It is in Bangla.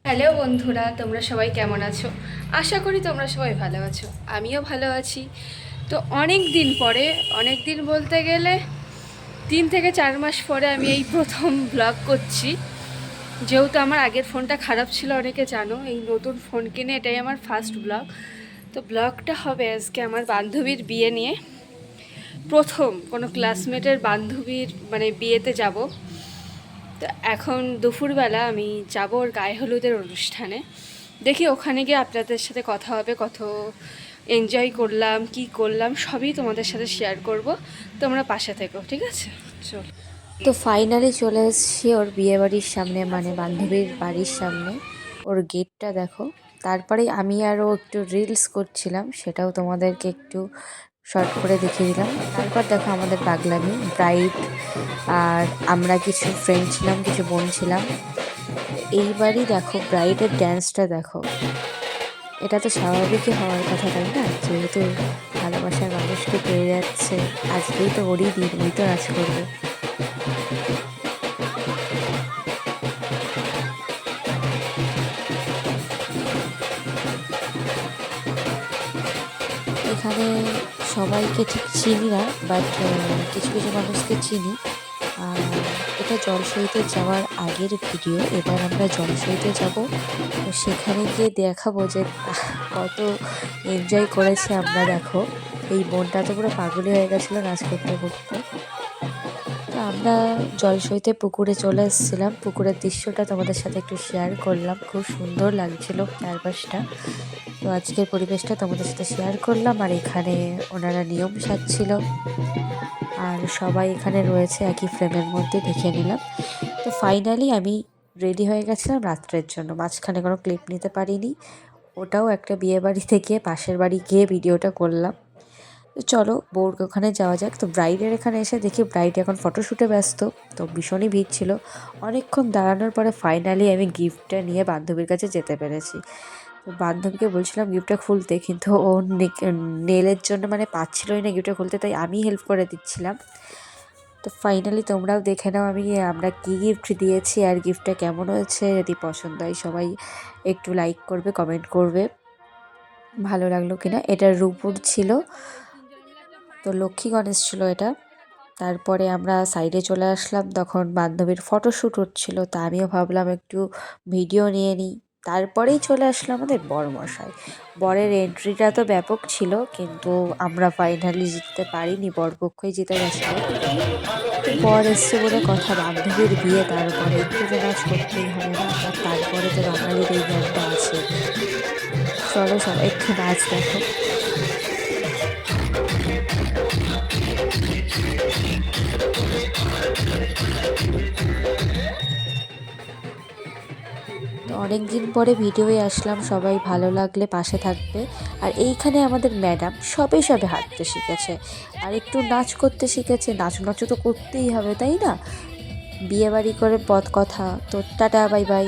হ্যালো বন্ধুরা, তোমরা সবাই কেমন আছো? আশা করি তোমরা সবাই ভালো আছো। আমিও ভালো আছি। তো অনেক দিন বলতে গেলে 3 থেকে 4 মাস পরে আমি এই প্রথম ব্লগ করছি। যেহেতু আমার আগের ফোনটা খারাপ ছিল, অনেকে জানো, এই নতুন ফোন কিনে এটাই আমার ফার্স্ট ব্লগ। তো ব্লগটা হবে আজকে আমার বান্ধবীর বিয়ে নিয়ে। প্রথম কোনো ক্লাসমেটের বান্ধবীর বিয়েতে যাব। তো এখন দুপুরবেলা আমি যাব ওর গায়ে হলুদের অনুষ্ঠানে। দেখি ওখানে গিয়ে আপনাদের সাথে কথা হবে, কত এনজয় করলাম, কি করলাম সবই তোমাদের সাথে শেয়ার করব। তোমরা পাশে থেকো, ঠিক আছে? চল। তো ফাইনালি চলে এসেছি ওর বিয়ে বাড়ির সামনে, মানে বান্ধবীর বাড়ির সামনে। ওর গেটটা দেখো। তারপরে আমি আরও একটু রিলস করছিলাম, সেটাও তোমাদেরকে একটু শর্ট করে দেখিয়ে দিলাম। তারপর দেখো আমাদের পাগলামি ব্রাইড, আর আমরা কিছু ফ্রেন্ড ছিলাম, কিছু বোন ছিলাম। এইবারই দেখো ব্রাইডের ড্যান্সটা দেখো। এটা তো স্বাভাবিকই হওয়ার কথা, তাই না? যেহেতু ভালোবাসার মানুষকে পেয়ে যাচ্ছে, আজকেই তো ওরই দিন, ওই তো নাচ করবে। এখানে সবাইকে ঠিক চিনি না, বাট কিছু কিছু মানুষকে চিনি। আর এটা জলসইতে যাওয়ার আগের ভিডিও। এবার আমরা জলসইতে যাব, তো সেখানে গিয়ে দেখাবো যে কত এনজয় করেছি আমরা। দেখো এই বোনটা তো পুরো পাগলি হয়ে গেছিলো নাচ করতে করতে। তো আমরা জলসইতে পুকুরে চলে এসেছিলাম, পুকুরের দৃশ্যটা তোমাদের সাথে একটু শেয়ার করলাম। খুব সুন্দর লাগছিল চারপাশটা। তো আজকের পরিবেশটা তোমাদের সাথে শেয়ার করলাম। আর এখানে ওনারা নিয়ম সাজছিল, আর সবাই এখানে রয়েছে একই ফ্রেমের মধ্যে, দেখে নিলাম। তো ফাইনালি আমি রেডি হয়ে গেছিলাম রাত্রের জন্য, মাঝখানে কোনো ক্লিপ নিতে পারিনি। ওটাও একটা বিয়ে বাড়ি থেকে পাশের বাড়ি গিয়ে ভিডিওটা করলাম। তো চলো বউর ওখানে যাওয়া যাক। তো ব্রাইডের এখানে এসে দেখি ব্রাইড এখন ফটোশ্যুটে ব্যস্ত। তো ভীষণই ভিড় ছিল। অনেকক্ষণ দাঁড়ানোর পরে ফাইনালি আমি গিফটটা নিয়ে বান্ধবীর কাছে যেতে পেরেছি। তো বান্ধবীকে বলছিলাম গিফটটা খুলতে, কিন্তু ও নেলের জন্য পাচ্ছিলই না গিফটটা খুলতে, তাই আমি হেল্প করে দিচ্ছিলাম। তো ফাইনালি তোমরাও দেখে নাও আমরা কী গিফট দিয়েছি আর গিফটটা কেমন হয়েছে। যদি পছন্দ হয় সবাই একটু লাইক করবে, কমেন্ট করবে ভালো লাগলো কিনা। এটা রূপুর ছিল, তো লক্ষ্মী গণেশ ছিল এটা। তারপরে আমরা সাইডে চলে আসলাম, তখন বান্ধবীর ফটোশ্যুট হচ্ছিলো, তা আমিও ভাবলাম একটু ভিডিও নিয়ে নিই। তারপরেই চলে আসলো আমাদের বরমশাই। বরের এন্ট্রিটা তো ব্যাপক ছিল, কিন্তু আমরা ফাইনালি জিততে পারিনি, বরপক্ষই জিতে গেছিল। তো বর এসছে বলে কথা, বান্ধবীর বিয়ে, তারপরে একটু তো নাচ করতেই হবে না? আর তারপরে তো বাঙালির এই গানটা আছে। চলো সবাই একটু নাচ দেখো। তো অনেক দিন পরে ভিডিওয়ে আসলাম, সবাই ভালো লাগলে পাশে থাকবে। আর এইখানে আমাদের ম্যাডাম সবে সবে হাঁটতে শিখেছে, আর একটু নাচ করতে শিখেছে। নাচ তো করতেই হবে, তাই না? বিয়ে বাড়ি করে পথ কথা। তো টাটা, বাই বাই।